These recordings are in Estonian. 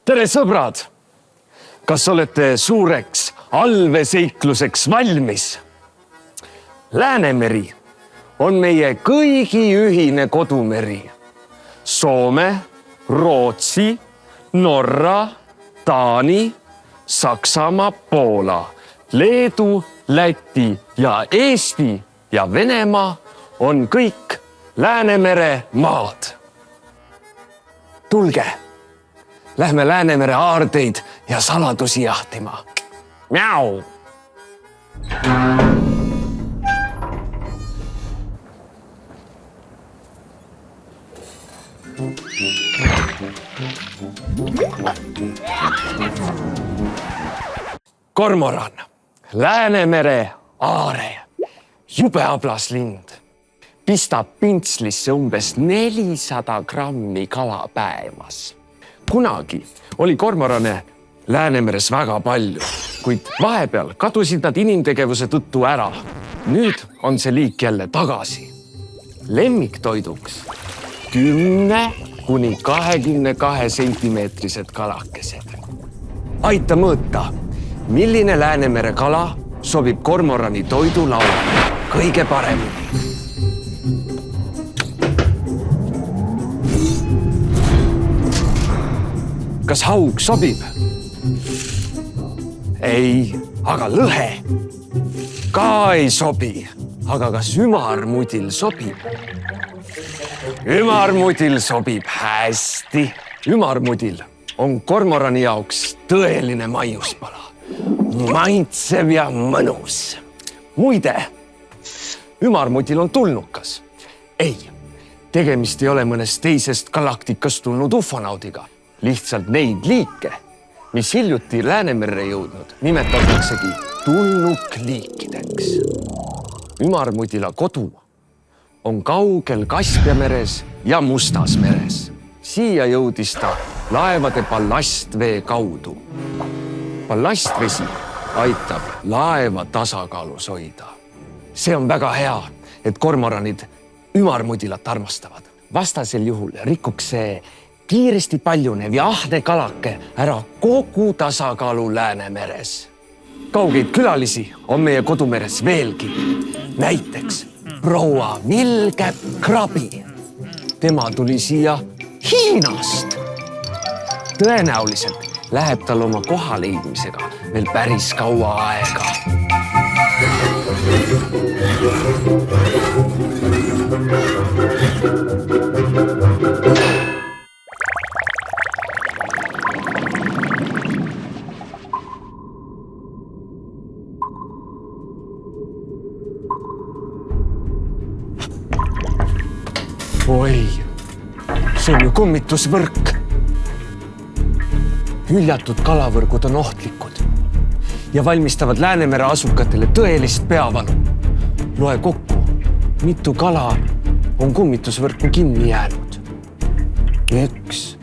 Tere sõbrad! Kas olete suureks allveeseikluseks valmis? Läänemeri on meie kõigi ühine kodumeri. Soome, Rootsi, Norra, Taani, Saksamaa, Poola, Leedu, Läti ja Eesti ja Venemaa on kõik Läänemere maad. Tulge! Lähme Läänemere aardeid ja saladusi jahtima. Mjau! Kormoran, Läänemere aare, jube ablas lind, pistab pintslisse umbes 400 grammi kala päevas. Kunagi oli kormorane Läänemeres väga palju, kuid vahepeal kadusid nad inimtegevuse tõttu ära. Nüüd on see liik jälle tagasi. Lemmiktoiduks 10 kuni 22 sentimeetrised kalakesed. Aita mõõta, milline Läänemere kala sobib kormorani toidulaule kõige paremini. Kas haug sobib? Ei, aga lõhe ka ei sobi. Aga kas ümarmudil sobib? Ümarmudil sobib hästi. Ümarmudil on kormorani jaoks tõeline maiuspala. Maitsev ja mõnus. Muide, ümarmudil on tulnukas. Ei, tegemist ei ole mõnest teisest galaktikast tulnud ufonaudiga. Lihtsalt neid liike, mis hiljuti Läänemerre jõudnud, nimetataksegi tulnukliikideks. Ümarmudila kodu on kaugel Kaspia meres ja Mustas meres. Siia jõudis ta laevade ballastvee kaudu. Ballastvesi aitab laeva tasakaalus hoida. See on väga hea, et kormoranid ümarmudilat armastavad. Vastasel juhul rikuks see kiiresti paljunev ja ahne kalake ära kogu tasakaalu Läänemeres. Kaugeid külalisi on meie kodumeres veelgi. Näiteks proua Vilgep Krabi. Tema tuli siia Hiinast. Tõenäoliselt läheb tal oma koha leidmisega veel päris kaua aega. Oi, see on ju kummitusvõrk. Hüljatud kalavõrgud on ohtlikud ja valmistavad Läänemere asukatele tõelist peavalu. Loe kokku, mitu kala on kummitusvõrku kinni jäänud. 1,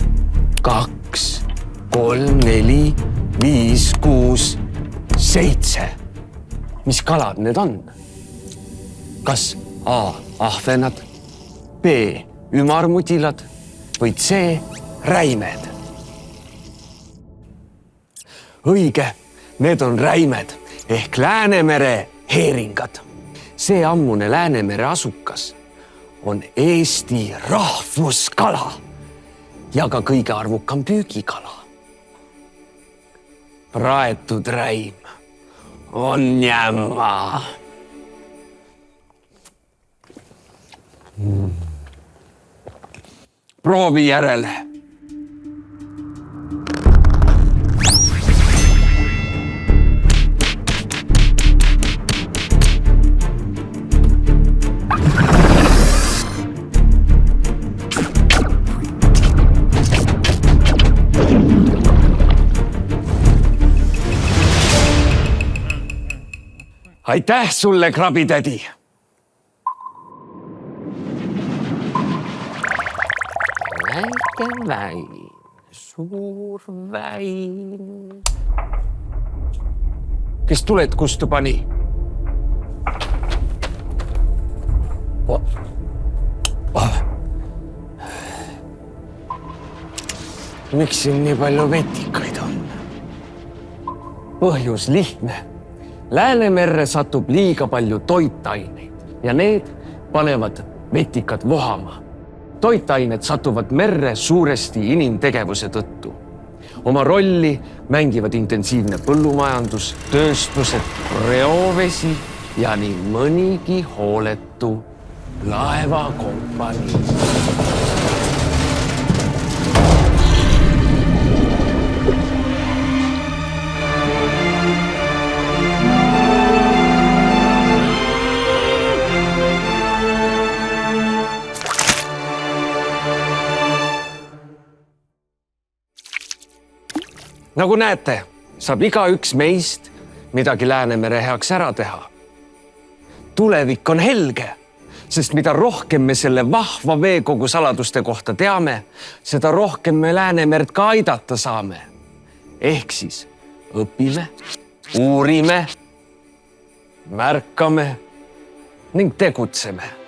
2, 3, 4, 5, 6, 7. Mis kalad need on? Kas A. Ahvenad, B. Ümarmudilad või C. Räimed? Õige, need on räimed ehk Läänemere heeringad. See ammune Läänemere asukas on Eesti rahvuskala ja ka kõige arvukam püügikala. Praetud räim on jämma. Proovi järele. Aitäh sulle, krabitädi! Väike väin, suur väin. kes tuled kustu pani? Miks siin nii palju vetikaid on? Põhjus lihtne. Läänemerre satub liiga palju toitaineid ja need panevad vetikad vohama. Toitained satuvad merre suuresti inimtegevuse tõttu. Oma rolli mängivad intensiivne põllumajandus, tööstused, reovesi ja nii mõnigi hooletu laevakompanii. Nagu näete, saab igaüks meist midagi Läänemere heaks ära teha. Tulevik on helge, sest mida rohkem me selle vahva veekogu saladuste kohta teame, seda rohkem me Läänemerd ka aidata saame. Ehk siis õpime, uurime, märkame ning tegutseme.